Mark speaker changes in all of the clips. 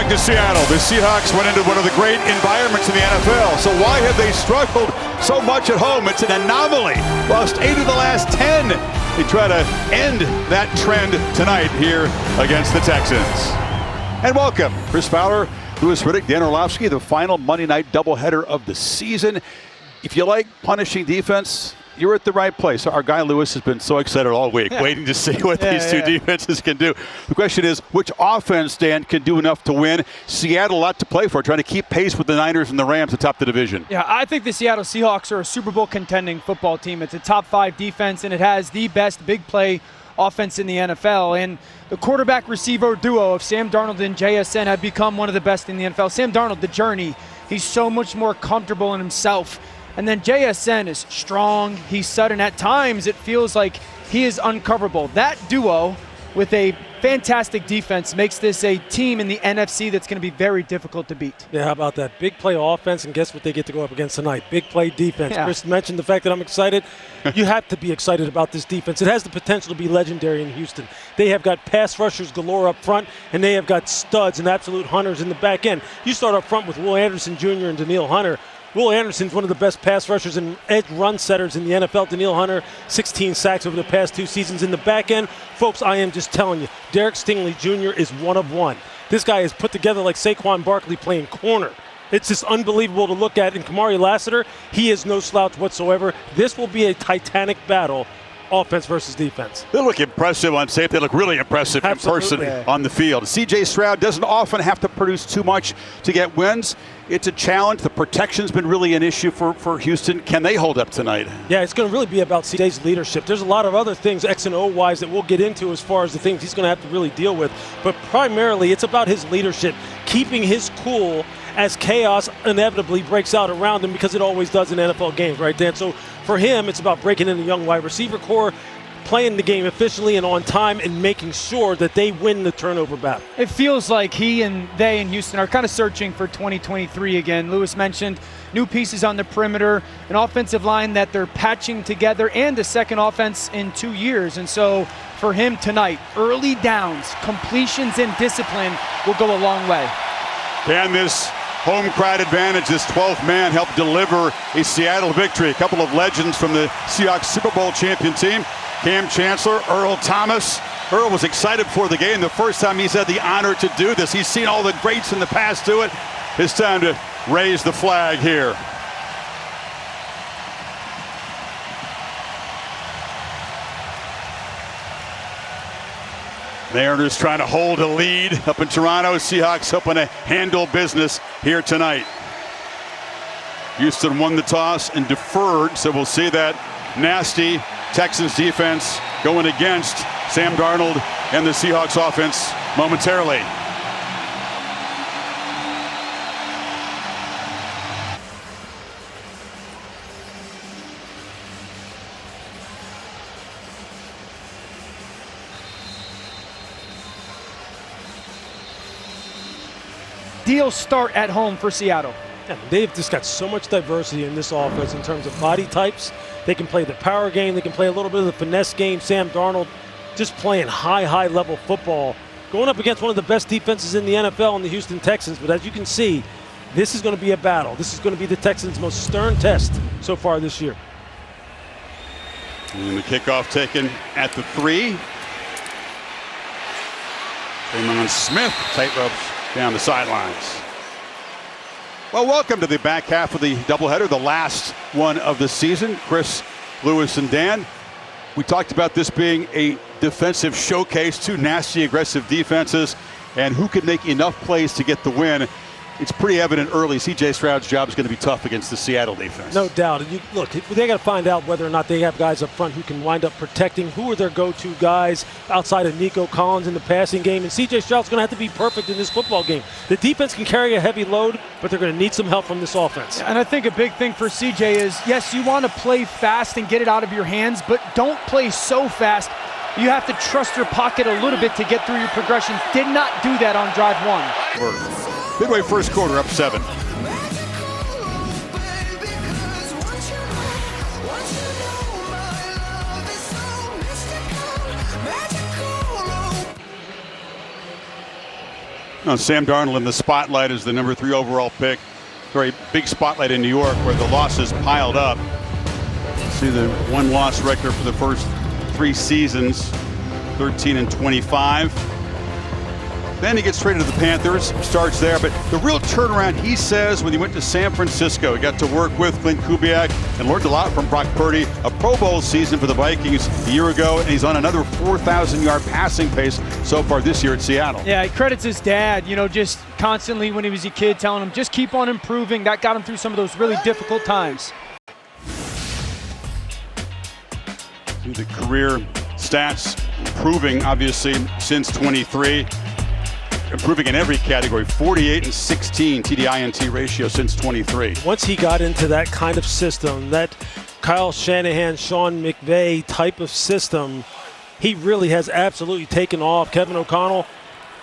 Speaker 1: Back to Seattle. The Seahawks went into one of the great environments in the NFL. So why have they struggled so much at home? It's an anomaly. Lost 8 of the last 10. They try to end that trend tonight here against the Texans. And welcome, Chris Fowler, Louis Riddick, Dan Orlovsky, the final Monday night doubleheader of the season. If you like punishing defense, you're at the right place. Our guy Lewis has been so excited all week, waiting to see what these two defenses can do. The question is, which offense, Dan, can do enough to win? Seattle, a lot to play for, trying to keep pace with the Niners and the Rams atop the division.
Speaker 2: Yeah, I think the Seattle Seahawks are a Super Bowl contending football team. It's a top 5 defense, and it has the best big play offense in the NFL. And the quarterback-receiver duo of Sam Darnold and JSN have become one of the best in the NFL. Sam Darnold, the journey, he's so much more comfortable in himself. And then JSN is strong, he's sudden. At times, it feels like he is uncoverable. That duo with a fantastic defense makes this a team in the NFC that's going to be very difficult to beat.
Speaker 3: Yeah, how about that? Big play offense, and guess what they get to go up against tonight? Big play defense. Yeah. Chris mentioned the fact that I'm excited. You have to be excited about this defense. It has the potential to be legendary in Houston. They have got pass rushers galore up front, and they have got studs and absolute hunters in the back end. You start up front with Will Anderson Jr. and Danielle Hunter. Will Anderson's one of the best pass rushers and edge run setters in the NFL. Danielle Hunter, 16 sacks over the past 2 seasons. In the back end, folks, I am just telling you, Derek Stingley Jr. is one of one. This guy is put together like Saquon Barkley playing corner. It's just unbelievable to look at. And Kamari Lassiter, he is no slouch whatsoever. This will be a titanic battle, offense versus defense.
Speaker 1: They look impressive on tape. They look really impressive in person on the field. C.J. Stroud doesn't often have to produce too much to get wins. It's a challenge. The protection's been really an issue for Houston. Can they hold up tonight?
Speaker 3: Yeah, it's going to really be about C.J.'s leadership. There's a lot of other things, X and O-wise, that we'll get into as far as the things he's going to have to really deal with. But primarily, it's about his leadership, keeping his cool as chaos inevitably breaks out around him, because it always does in NFL games, right, Dan? So for him, it's about breaking in the young wide receiver core, playing the game efficiently and on time, and making sure that they win the turnover battle.
Speaker 2: It feels like he and they in Houston are kind of searching for 2023 again. Lewis mentioned new pieces on the perimeter, an offensive line that they're patching together, and a second offense in 2 years. And so for him tonight, early downs, completions, and discipline will go a long way.
Speaker 1: Can this home crowd advantage, this 12th man, help deliver a Seattle victory? A couple of legends from the Seahawks Super Bowl champion team. Cam Chancellor, Earl Thomas. Earl was excited for the game. The first time he's had the honor to do this. He's seen all the greats in the past do it. It's time to raise the flag here. Mariners trying to hold a lead up in Toronto. Seahawks hoping to handle business here tonight. Houston won the toss and deferred, so we'll see that nasty Texans defense going against Sam Darnold and the Seahawks offense momentarily.
Speaker 2: Deal start at home for Seattle.
Speaker 3: Yeah, they've just got so much diversity in this offense in terms of body types. They can play the power game. They can play a little bit of the finesse game. Sam Darnold just playing high level football, going up against one of the best defenses in the NFL in the Houston Texans. But as you can see, this is going to be a battle. This is going to be the Texans' most stern test so far this year.
Speaker 1: And the kickoff taken at the 3. Draymond Smith tightropes down the sidelines. Well, welcome to the back half of the doubleheader, the last one of the season. Chris, Lewis, and Dan. We talked about this being a defensive showcase, 2 nasty, aggressive defenses, and who can make enough plays to get the win. It's pretty evident early C.J. Stroud's job is going to be tough against the Seattle defense.
Speaker 3: No doubt. Look, they got to find out whether or not they have guys up front who can wind up protecting. Who are their go-to guys outside of Nico Collins in the passing game? And C.J. Stroud's going to have to be perfect in this football game. The defense can carry a heavy load, but they're going to need some help from this offense.
Speaker 2: And I think a big thing for C.J. is, yes, you want to play fast and get it out of your hands, but don't play so fast. You have to trust your pocket a little bit to get through your progressions. Did not do that on drive 1.
Speaker 1: Midway first quarter, up 7. Sam Darnold in the spotlight as the number 3 overall pick. Very big spotlight in New York where the losses piled up. See the 1-loss record for the first 3 seasons, 13-25. Then he gets traded to the Panthers, starts there, but the real turnaround, he says, when he went to San Francisco, he got to work with Clint Kubiak and learned a lot from Brock Purdy. A Pro Bowl season for the Vikings a year ago, and he's on another 4,000-yard passing pace so far this year at Seattle.
Speaker 2: Yeah, he credits his dad, just constantly when he was a kid telling him, just keep on improving. That got him through some of those really difficult times.
Speaker 1: The career stats improving, obviously, since 23. Improving in every category, 48 and 16 TDI-INT ratio since 23.
Speaker 3: Once he got into that kind of system, that Kyle Shanahan, Sean McVay type of system, he really has absolutely taken off. Kevin O'Connell,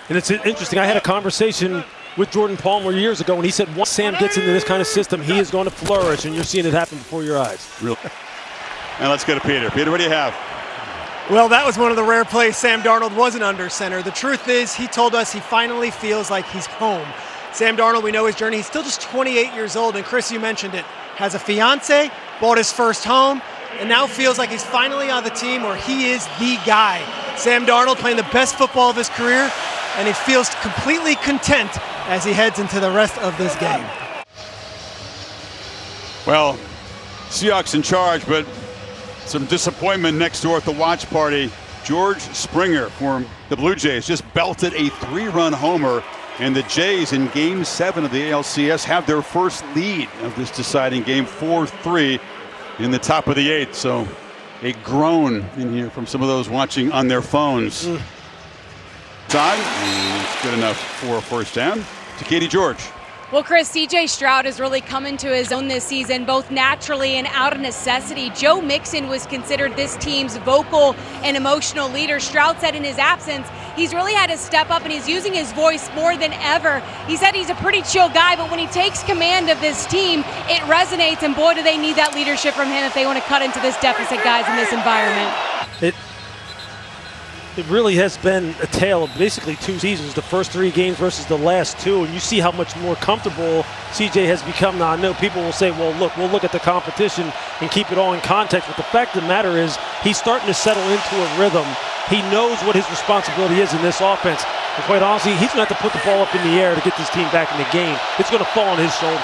Speaker 3: and it's interesting, I had a conversation with Jordan Palmer years ago, and he said once Sam gets into this kind of system, he is going to flourish, and you're seeing it happen before your eyes.
Speaker 1: Really. And let's go to Peter. Peter, what do you have?
Speaker 4: Well, that was one of the rare plays Sam Darnold wasn't under center. The truth is, he told us he finally feels like he's home. Sam Darnold, we know his journey. He's still just 28 years old, and Chris, you mentioned it, has a fiance, bought his first home, and now feels like he's finally on the team where he is the guy. Sam Darnold playing the best football of his career, and he feels completely content as he heads into the rest of this game.
Speaker 1: Well, Seahawks in charge, but some disappointment next door at the watch party. George Springer for the Blue Jays just belted a 3-run homer, and the Jays in Game 7 of the ALCS have their first lead of this deciding game, 4-3 in the top of the 8th. So a groan in here from some of those watching on their phones. Time, and it's good enough for a first down to Katie George.
Speaker 5: Well, Chris, C.J. Stroud has really come into his own this season, both naturally and out of necessity. Joe Mixon was considered this team's vocal and emotional leader. Stroud said in his absence, he's really had to step up, and he's using his voice more than ever. He said he's a pretty chill guy, but when he takes command of this team, it resonates, and boy, do they need that leadership from him if they want to cut into this deficit, guys, in this environment.
Speaker 3: It really has been a tale of basically 2 seasons, the first 3 games versus the last 2, and you see how much more comfortable CJ has become. Now, I know people will say, well, look, we'll look at the competition and keep it all in context, but the fact of the matter is he's starting to settle into a rhythm. He knows what his responsibility is in this offense, and quite honestly, he's going to have to put the ball up in the air to get this team back in the game. It's going to fall on his shoulders.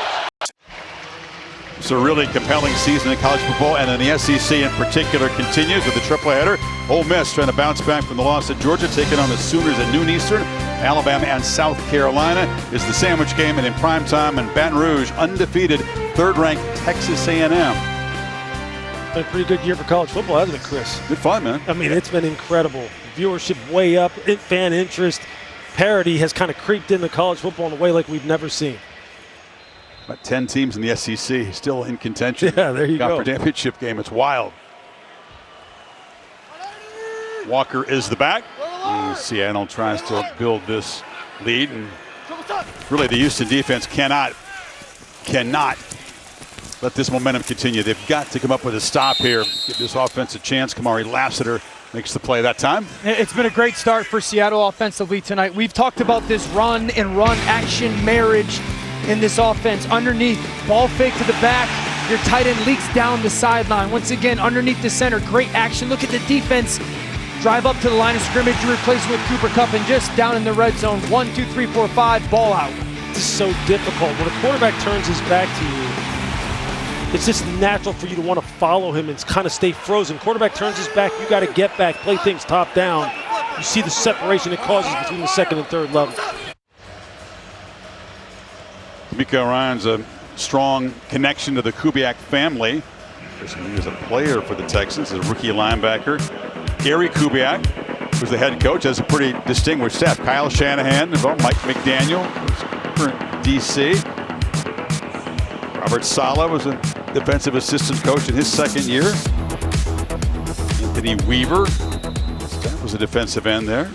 Speaker 1: It's a really compelling season in college football, and then the SEC in particular continues with the triple header. Ole Miss trying to bounce back from the loss at Georgia, taking on the Sooners at noon Eastern. Alabama and South Carolina is the sandwich game, and in prime time in Baton Rouge, undefeated, 3rd-ranked Texas A&M.
Speaker 3: Been a pretty good year for college football, hasn't it, Chris?
Speaker 1: Good fun, man.
Speaker 3: I mean, it's been incredible. Viewership way up, fan interest, parity has kind of creeped into college football in a way like we've never seen.
Speaker 1: About 10 teams in the SEC still in contention.
Speaker 3: Yeah, there you go.
Speaker 1: For championship game. It's wild. Walker is the back. And Seattle tries to build this lead, and really the Houston defense cannot let this momentum continue. They've got to come up with a stop here, give this offense a chance. Kamari Lassiter makes the play that time.
Speaker 2: It's been a great start for Seattle offensively tonight. We've talked about this run and run action marriage in this offense. Underneath, ball fake to the back, your tight end leaks down the sideline. Once again, underneath the center, great action. Look at the defense. Drive up to the line of scrimmage, you replace it with Cooper Kupp, and just down in the red zone, 1, 2, 3, 4, 5, ball out.
Speaker 3: This is so difficult. When a quarterback turns his back to you, it's just natural for you to want to follow him and kind of stay frozen. Quarterback turns his back, you got to get back, play things top down. You see the separation it causes between the 2nd and 3rd level.
Speaker 1: Miko Ryan's a strong connection to the Kubiak family. He was a player for the Texans, a rookie linebacker. Gary Kubiak, who's the head coach, has a pretty distinguished staff. Kyle Shanahan, Mike McDaniel, current DC. Robert Saleh was a defensive assistant coach in his 2nd year. Anthony Weaver, staff was a defensive end there.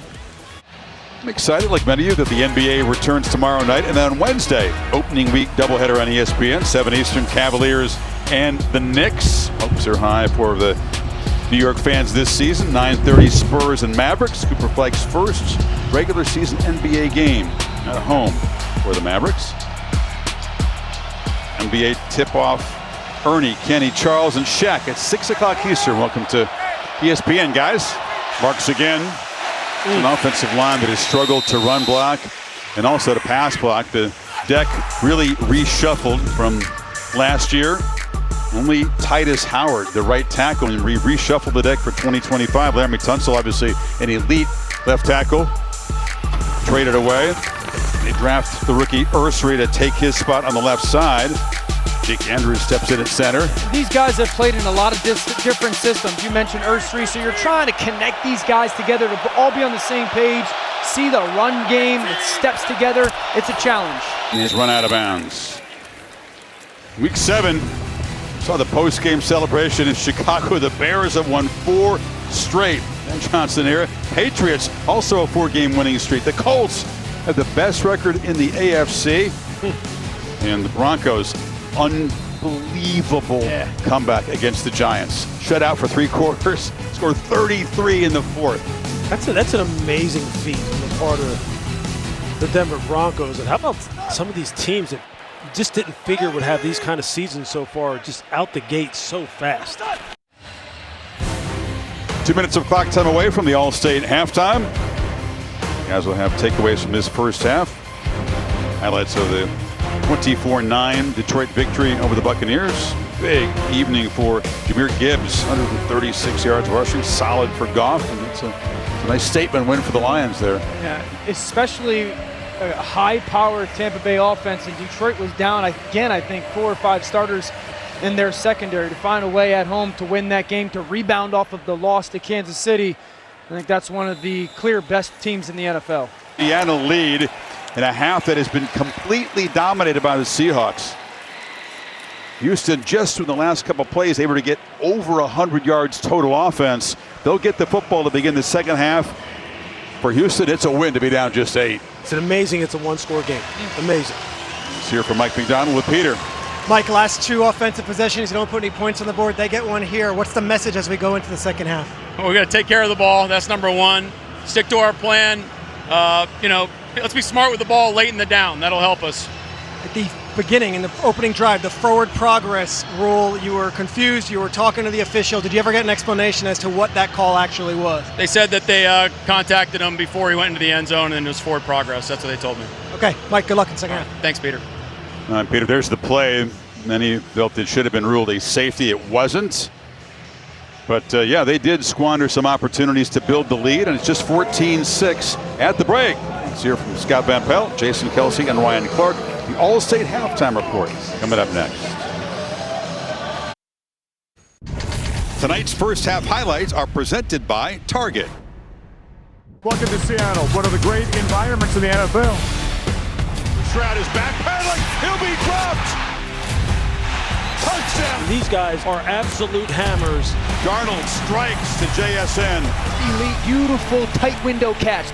Speaker 1: I'm excited, like many of you, that the NBA returns tomorrow night, and then on Wednesday, opening week doubleheader on ESPN, 7 Eastern, Cavaliers and the Knicks. Hopes are high for the New York fans this season. 9:30 Spurs and Mavericks. Cooper Flagg's first regular season NBA game. at home for the Mavericks. NBA tip-off. Ernie, Kenny, Charles, and Shaq at 6 o'clock Eastern. Welcome to ESPN, guys. Marks again. An offensive line that has struggled to run block and also to pass block. The deck really reshuffled from last year. Only Titus Howard, the right tackle, and reshuffled the deck for 2025. Laramie Tunsil, obviously an elite left tackle. Traded away. They draft the rookie Ursary to take his spot on the left side. Jake Andrews steps in at center.
Speaker 2: These guys have played in a lot of different systems. You mentioned Ursary, so you're trying to connect these guys together to all be on the same page, see the run game, it steps together. It's a challenge.
Speaker 1: And he's run out of bounds. Week 7 saw the post-game celebration in Chicago. The Bears have won 4 straight. Ben Johnson era. Patriots also a 4-game winning streak. The Colts have the best record in the AFC. And the Broncos, unbelievable comeback against the Giants. Shut out for 3 quarters, scored 33 in the 4th.
Speaker 3: That's an amazing feat on the part of the Denver Broncos. And how about some of these teams that you just didn't figure would have these kind of seasons so far, just out the gate so fast.
Speaker 1: 2 minutes of clock time away from the All-State halftime. Guys will have takeaways from this first half. Highlights of the 24-9 Detroit victory over the Buccaneers. Big evening for Jahmyr Gibbs, 136 yards rushing, solid for Goff, and it's a nice statement win for the Lions there.
Speaker 2: Yeah, especially a high-powered Tampa Bay offense, and Detroit was down again, I think, 4 or 5 starters in their secondary. To find a way at home to win that game, to rebound off of the loss to Kansas City, I think that's one of the clear best teams in the NFL.
Speaker 1: Indiana lead in a half that has been completely dominated by the Seahawks. Houston, just in the last couple plays, able to get over 100 yards total offense. They'll get the football to begin the second half. For Houston, it's a win to be down just 8.
Speaker 3: It's amazing it's a 1-score game. Amazing.
Speaker 1: Let's hear from Mike McDonald with Peter.
Speaker 4: Mike, last 2 offensive possessions, you don't put any points on the board. They get one here. What's the message as we go into the second half?
Speaker 6: Well, we got to take care of the ball. That's number 1. Stick to our plan. Let's be smart with the ball late in the down. That'll help us.
Speaker 4: At the beginning, in the opening drive, the forward progress rule, you were confused. You were talking to the official. Did you ever get an explanation as to what that call actually was?
Speaker 6: They said that they contacted him before he went into the end zone, and it was forward progress. That's what they told me.
Speaker 4: Okay, Mike, good luck in second half.
Speaker 6: Thanks, Peter.
Speaker 1: Peter, there's the play. Many felt it should have been ruled a safety. It wasn't. But, they did squander some opportunities to build the lead, and it's just 14-6 at the break. Let's hear from Scott Van Pelt, Jason Kelsey, and Ryan Clark. The All-State halftime report coming up next. Tonight's first half highlights are presented by Target.
Speaker 7: Welcome to Seattle, one of the great environments in the NFL.
Speaker 1: Stroud is backpedaling. He'll be dropped. Touchdown.
Speaker 3: These guys are absolute hammers.
Speaker 1: Darnold strikes to JSN.
Speaker 2: Elite, beautiful, tight window catch.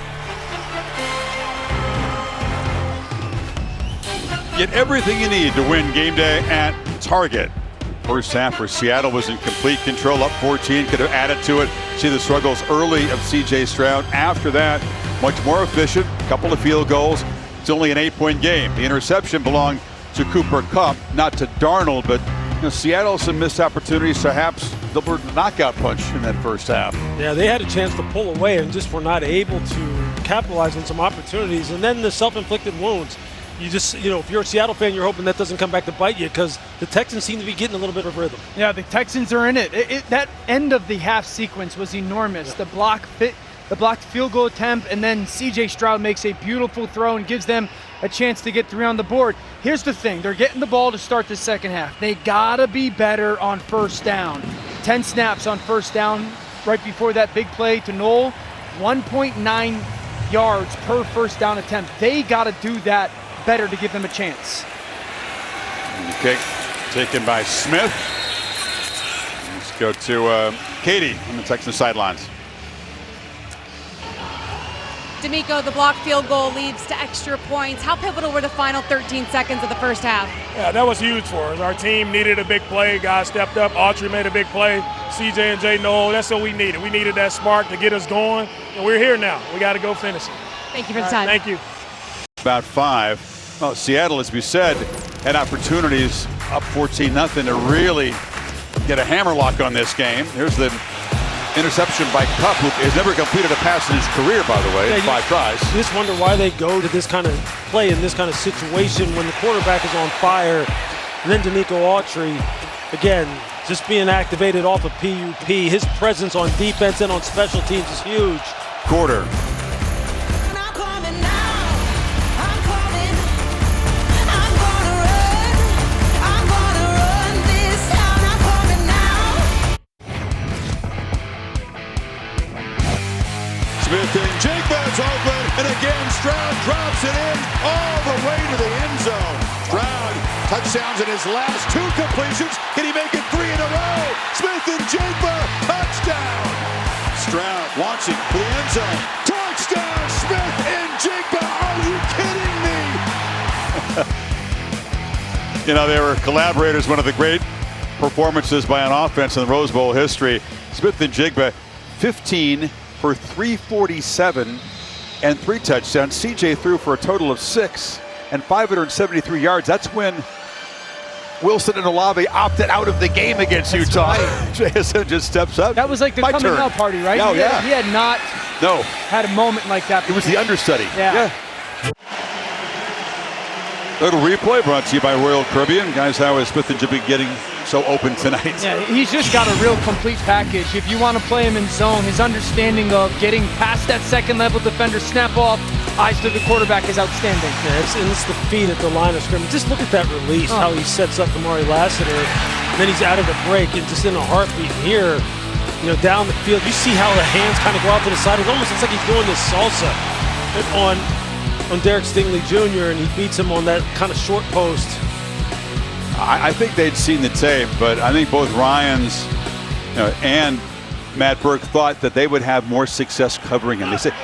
Speaker 1: Get everything you need to win game day at Target. First half for Seattle was in complete control, up 14, could have added to it. See the struggles early of C.J. Stroud. After that, much more efficient, couple of field goals. It's only an 8-point game. The interception belonged to Cooper Kupp, not to Darnold, but Seattle some missed opportunities, perhaps the knockout punch in that first half.
Speaker 3: Yeah, they had a chance to pull away and just were not able to capitalize on some opportunities. And then the self-inflicted wounds. You just, if you're a Seattle fan, you're hoping that doesn't come back to bite you because the Texans seem to be getting a little bit of rhythm.
Speaker 2: Yeah, the Texans are in it. That end of the half sequence was enormous. Yeah. The blocked field goal attempt, and then C.J. Stroud makes a beautiful throw and gives them a chance to get 3 on the board. Here's the thing. They're getting the ball to start the second half. They got to be better on first down. 10 snaps on first down right before that big play to Knoll. 1.9 yards per first down attempt. They got to do that better to give them a chance.
Speaker 1: Okay, taken by Smith. Let's go to Katie on the Texans sidelines.
Speaker 5: D'Amico, the blocked field goal leads to extra points. How pivotal were the final 13 seconds of the first half?
Speaker 7: Yeah, that was huge for us. Our team needed a big play. Guys stepped up. Autry made a big play. CJ and Jay Knoll, that's what we needed. We needed that spark to get us going, and we're here now. We got to go finish it.
Speaker 5: Thank you for the time.
Speaker 7: Thank you.
Speaker 1: About 5. Well, Seattle, as we said, had opportunities up 14-0 to really get a hammerlock on this game. Here's the interception by Kupp, who has never completed a pass in his career, by the way, in 5 tries.
Speaker 3: You just wonder why they go to this kind of play in this kind of situation when the quarterback is on fire. And then Danico Autry, again, just being activated off of PUP. His presence on defense and on special teams is huge.
Speaker 1: Quarter. Smith-Njigba's open, and again Stroud drops it in all the way to the end zone. Stroud, touchdowns in his last 2 completions. Can he make it 3 in a row? Smith-Njigba, touchdown! Stroud launching for the end zone. Touchdown, Smith-Njigba! Are you kidding me? You know, they were collaborators. One of the great performances by an offense in the Rose Bowl history. Smith-Njigba, 15 for 347 and 3 touchdowns. CJ threw for a total of 6 and 573 yards. That's when Wilson and Olave opted out of the game against Utah. JSN just steps up.
Speaker 2: That was like the coming out party, right?
Speaker 1: Oh, yeah.
Speaker 2: He had not had a moment like that.
Speaker 1: It was the understudy.
Speaker 2: Yeah.
Speaker 1: Little replay brought to you by Royal Caribbean. Guys, how is Smith-Njigba getting so open tonight?
Speaker 2: Yeah, he's just got a real complete package. If you want to play him in zone, his understanding of getting past that second-level defender, snap off, eyes to the quarterback is outstanding.
Speaker 3: Yeah, it's the feet at the line of scrimmage. Just look at that release, how he sets up Amari Lassiter. And then he's out of the break and just in a heartbeat here, you know, down the field. You see how the hands kind of go out to the side. It almost looks like he's doing this salsa on Derek Stingley Jr., and he beats him on that kind of short post.
Speaker 1: I think they'd seen the tape, but I think both Ryans and Matt Burke thought that they would have more success covering him. They said,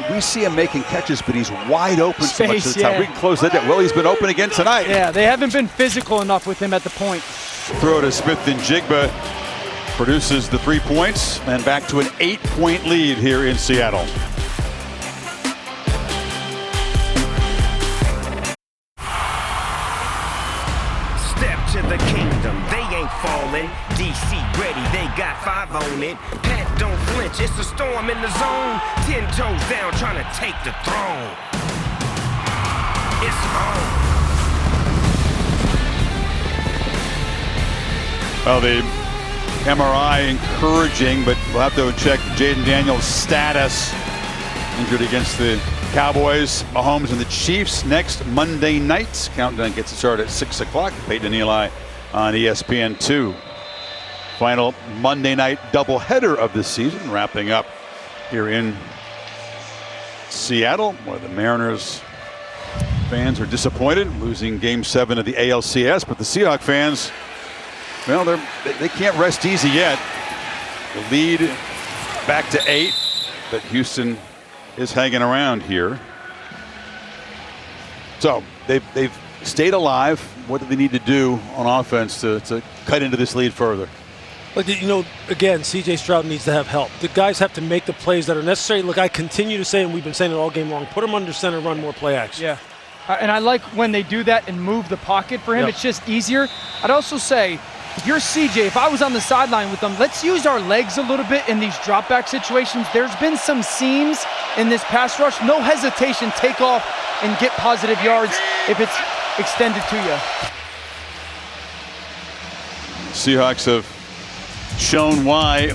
Speaker 1: we see him making catches, but he's wide open so much of the time. We can close that down. Well, he's been open again tonight.
Speaker 2: Yeah, they haven't been physical enough with him at the point.
Speaker 1: Throw to Smith-Njigba, produces the 3 points, and back to an 8-point lead here in Seattle.
Speaker 8: To the kingdom, they ain't falling. DC ready, they got 5 on it. Pat don't flinch, it's a storm in the zone. 10 toes down, trying to take the throne. It's on.
Speaker 1: Well, the MRI encouraging, but we'll have to check Jaden Daniels' status. Injured against the Cowboys, Mahomes and the Chiefs next Monday night. Countdown gets it started at 6 o'clock. Peyton and Eli on ESPN 2. Final Monday night doubleheader of the season, wrapping up here in Seattle, where the Mariners fans are disappointed, losing Game 7 of the ALCS. But the Seahawks fans, well, they can't rest easy yet. The lead back to 8, but Houston is hanging around here. So they've stayed alive. What do they need to do on offense to cut into this lead further?
Speaker 3: Look, you know, again, CJ Stroud needs to have help. The guys have to make the plays that are necessary. Look, I continue to say, and we've been saying it all game long, put him under center, run more play action.
Speaker 2: Yeah, and I like when they do that and move the pocket for him. Yep. It's just easier. I'd also say, if you're CJ, if I was on the sideline with them, let's use our legs a little bit in these drop back situations. There's been some seams in this pass rush. No hesitation, take off and get positive yards if it's extended to you.
Speaker 1: Seahawks have shown why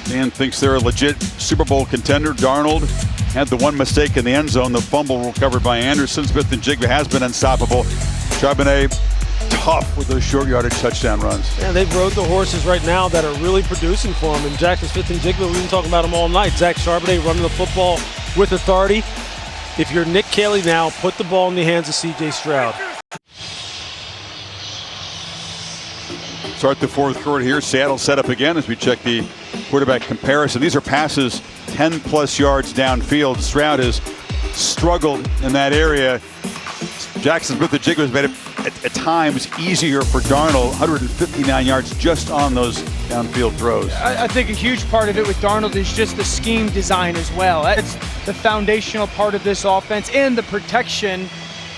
Speaker 1: Dan thinks they're a legit Super Bowl contender. Darnold had the one mistake in the end zone, the fumble recovered by Anderson. Smith-Njigba has been unstoppable. Charbonnet tough with those short yardage touchdown runs.
Speaker 3: Yeah, they've rode the horses right now that are really producing for him. And Jackson Smith-Njigba, we've been talking about him all night. Zach Charbonnet running the football with authority. If you're Nick Caley now, put the ball in the hands of CJ Stroud.
Speaker 1: Start the fourth quarter here. Seattle set up again as we check the quarterback comparison. These are passes 10+ yards downfield. Stroud has struggled in that area. Jackson Smith-Njigba has made it at times easier for Darnold. 159 yards just on those downfield throws.
Speaker 2: I think a huge part of it with Darnold is just the scheme design as well. It's the foundational part of this offense and the protection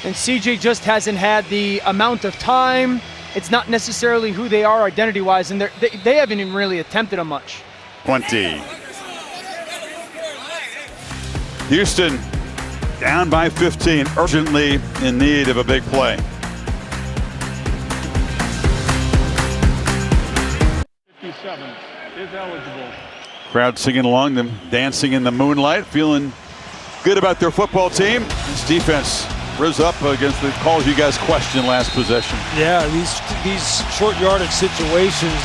Speaker 2: And CJ just hasn't had the amount of time. It's not necessarily who they are identity-wise, and they haven't even really attempted a much.
Speaker 1: 20. Houston down by 15, urgently in need of a big play.
Speaker 7: Is eligible.
Speaker 1: Crowd singing along them, dancing in the moonlight, feeling good about their football team. This defense rose up against the calls you guys questioned last possession.
Speaker 3: Yeah, these short yardage situations,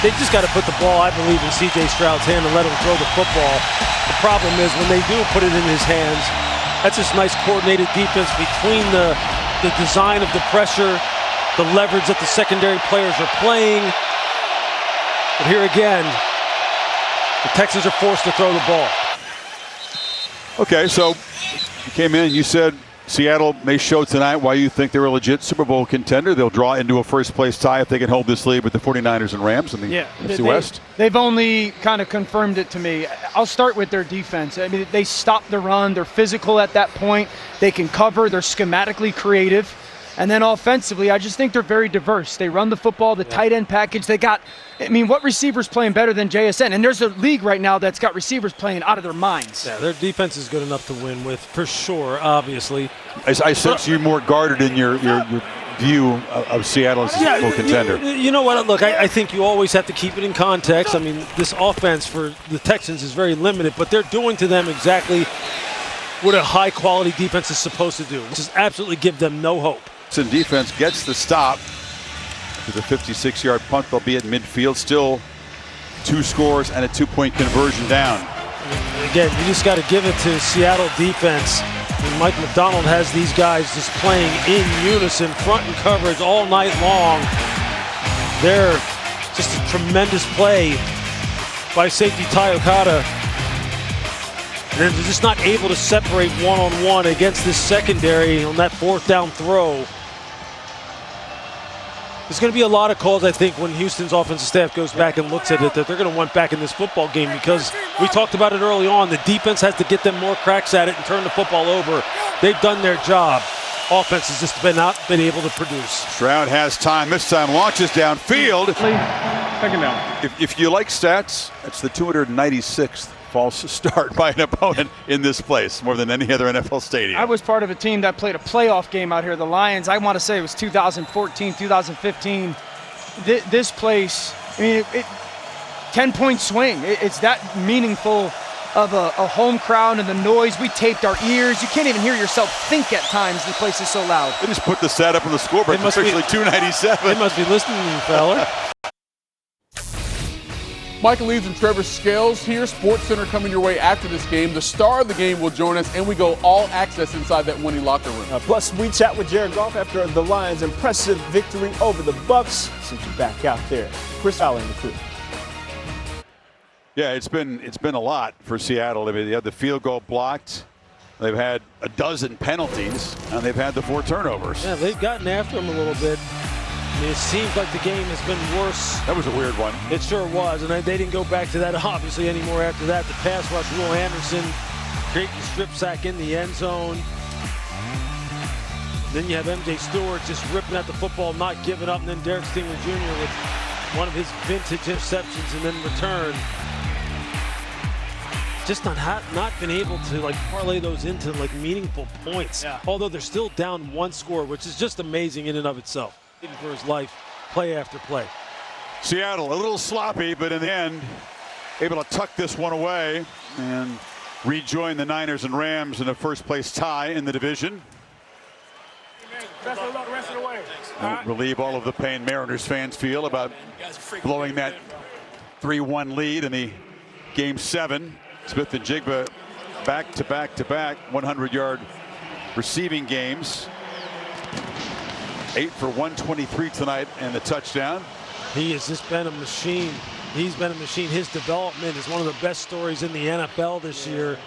Speaker 3: they just got to put the ball, I believe, in C.J. Stroud's hand and let him throw the football. The problem is when they do put it in his hands, that's this nice coordinated defense between the design of the pressure, the leverage that the secondary players are playing. But here again, the Texans are forced to throw the ball.
Speaker 1: Okay, so you came in and you said Seattle may show tonight why you think they're a legit Super Bowl contender. They'll draw into a first-place tie if they can hold this lead with the 49ers and Rams in the NFC West.
Speaker 2: They've only kind of confirmed it to me. I'll start with their defense. I mean, they stop the run. They're physical at that point. They can cover. They're schematically creative. And then offensively, I just think they're very diverse. They run the football, the tight end package. They got, I mean, what receivers playing better than JSN? And there's a league right now that's got receivers playing out of their minds.
Speaker 3: Yeah, their defense is good enough to win with, for sure, obviously.
Speaker 1: I sense you more guarded in your view of Seattle as a Super Bowl contender.
Speaker 3: You know what? Look, I think you always have to keep it in context. I mean, this offense for the Texans is very limited, but they're doing to them exactly what a high-quality defense is supposed to do, which is absolutely give them no hope.
Speaker 1: And defense gets the stop with a 56-yard punt. They'll be at midfield. Still 2 scores and a 2-point conversion down.
Speaker 3: Again, you just got to give it to Seattle defense. And Mike McDonald has these guys just playing in unison, front and coverage all night long. They're just a tremendous play by safety Ty Okada. And then they're just not able to separate one-on-one against this secondary on that 4th down throw. There's going to be a lot of calls, I think, when Houston's offensive staff goes back and looks at it, that they're going to want back in this football game, because we talked about it early on. The defense has to get them more cracks at it and turn the football over. They've done their job. Offense has just not been able to produce.
Speaker 1: Stroud has time. This time launches downfield.
Speaker 7: Second down.
Speaker 1: If you like stats, it's the 296th false start by an opponent in this place, more than any other NFL stadium.
Speaker 2: I was part of a team that played a playoff game out here, the Lions. I want to say it was 2014, 2015. This place, I mean, 10-point swing. It's that meaningful of a home crowd and the noise. We taped our ears. You can't even hear yourself think at times. The place is so loud.
Speaker 1: They just put the set up on the scoreboard. It's officially 297.
Speaker 3: They must be listening to you, fella.
Speaker 9: Michael Leeds and Trevor Scales here. Sports Center coming your way after this game. The star of the game will join us, and we go all access inside that winning locker room.
Speaker 10: Plus, we chat with Jared Goff after the Lions' impressive victory over the Bucs. Since you're back out there, Chris Fowler and the crew.
Speaker 1: Yeah, it's been a lot for Seattle. I mean, they had the field goal blocked. They've had a dozen penalties, and they've had the 4 turnovers.
Speaker 3: Yeah, they've gotten after them a little bit. I mean, it seems like the game has been worse.
Speaker 1: That was a weird one.
Speaker 3: It sure was, and they didn't go back to that obviously anymore after that. The pass rush, Will Anderson creating the strip sack in the end zone. Then you have M.J. Stewart just ripping at the football, not giving up, and then Derek Stingley Jr. with one of his vintage interceptions and then return. Just not been able to parlay those into meaningful points. Yeah. Although they're still down 1 score, which is just amazing in and of itself. For his life, play after play.
Speaker 1: Seattle a little sloppy, but in the end able to tuck this one away and rejoin the Niners and Rams in a first-place tie in the division.
Speaker 7: Best of luck rest of the way.
Speaker 1: Relieve all of the pain Mariners fans feel about blowing that 3-1 lead in the Game 7. Smith and Jigba back-to-back 100-yard receiving games. 8 for 123 tonight and the touchdown.
Speaker 3: He has just been a machine. He's been a machine. His development is one of the best stories in the NFL this year.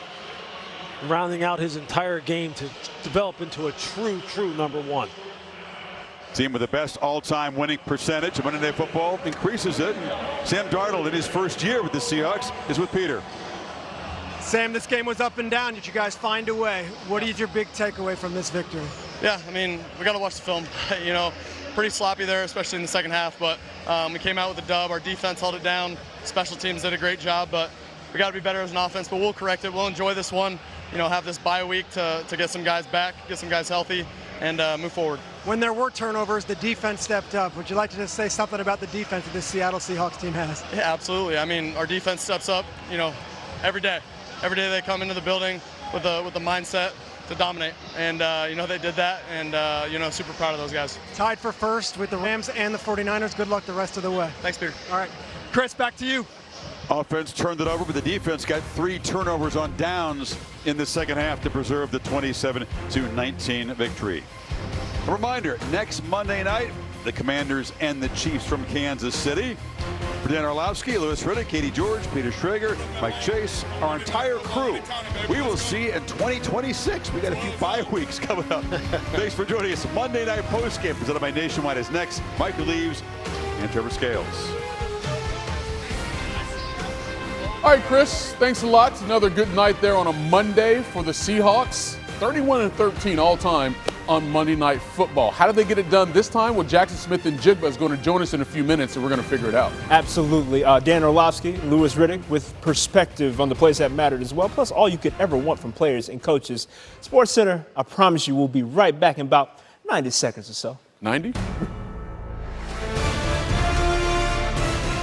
Speaker 3: Rounding out his entire game to develop into a true number 1.
Speaker 1: Team with the best all-time winning percentage of Monday Night Football increases it. And Sam Darnold in his first year with the Seahawks is with Peter.
Speaker 4: Sam, this game was up and down. Did you guys find a way? What is your big takeaway from this victory?
Speaker 6: Yeah, I mean, we got to watch the film. You know, pretty sloppy there, especially in the second half, but we came out with a dub. Our defense held it down. Special teams did a great job, but we got to be better as an offense, but we'll correct it. We'll enjoy this one, you know, have this bye week to get some guys back, get some guys healthy, and move forward.
Speaker 4: When there were turnovers, the defense stepped up. Would you like to just say something about the defense that this Seattle Seahawks team has?
Speaker 6: Yeah, absolutely. I mean, our defense steps up, you know, every day. Every day they come into the building with the mindset to dominate, and you know, they did that, and you know, super proud of those guys.
Speaker 4: Tied for first with the Rams and the 49ers. Good luck the rest of the way.
Speaker 6: Thanks, Peter.
Speaker 4: All right, Chris, back to you.
Speaker 1: Offense turned it over, but the defense got 3 turnovers on downs in the second half to preserve the 27-19 victory. A reminder, next Monday night, the Commanders and the Chiefs from Kansas City. For Dan Orlovsky, Louis Riddick, Katie George, Peter Schrager, Mike Chase, our entire crew, we will see you in 2026. We got a few bye weeks coming up. Thanks for joining us. Monday Night Postgame presented by Nationwide is next. Mike Leaves and Trevor Scales.
Speaker 9: All right, Chris, thanks a lot. Another good night there on a Monday for the Seahawks. 31-13 all time on Monday Night Football. How did they get it done this time? Well, Jackson Smith and Jigba is going to join us in a few minutes, and we're going to figure it out.
Speaker 10: Absolutely. Dan Orlovsky, Louis Riddick with perspective on the plays that mattered as well, plus all you could ever want from players and coaches. Sports Center, I promise you, we'll be right back in about 90 seconds or so.
Speaker 9: 90?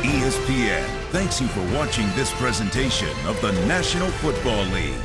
Speaker 11: ESPN thanks you for watching this presentation of the National Football League.